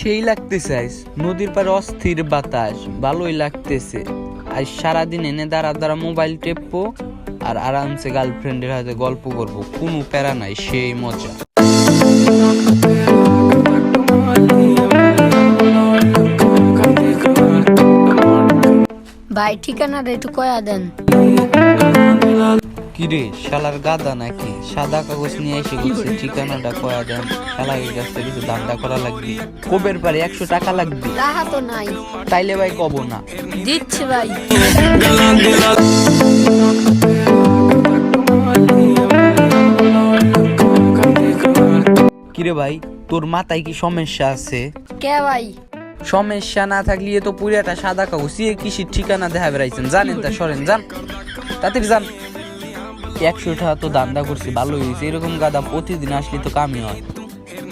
সেই লাগতেছে আইস, নদীর পারে অস্থির বাতাস, ভালোই লাগতেছে। আজ সারাদিন এনে দাঁড়া দাঁড়া মোবাইল টেপবো আর আরামসে গার্লফ্রেন্ডের হাতে গল্প করবো, কোনো প্যারা নাই, সেই মজা। ভাই ঠিকানাটা একটু কয়া দেন। কিরে শালার গাদা নাকি, সাদা কাগজ নিয়ে এসে বলছে ঠিকানাটা কয়া দেন, শালাকের কাছ থেকে কিছু দান্দা করা লাগবে। কবের পারে 100 টাকা লাগবে। টাকা তো নাই। তাইলে ভাই কব না, দিচ্ছি ভাই। কিরে ভাই তোর মাথায় কি সমস্যা আছে? কে ভাই? সমস্যা না থাকলে তো পুরাটা সাদা কাগজ কিসির ঠিকানা দেখা বেড়াইছেন, জানেন তা সরেন, যান তাড়াতাড়ি যান। 100 টাকা তো দান্দা করছি, ভালো হয়েছে, এরকম গাদা প্রতিদিন আসলে তো কামই হয়।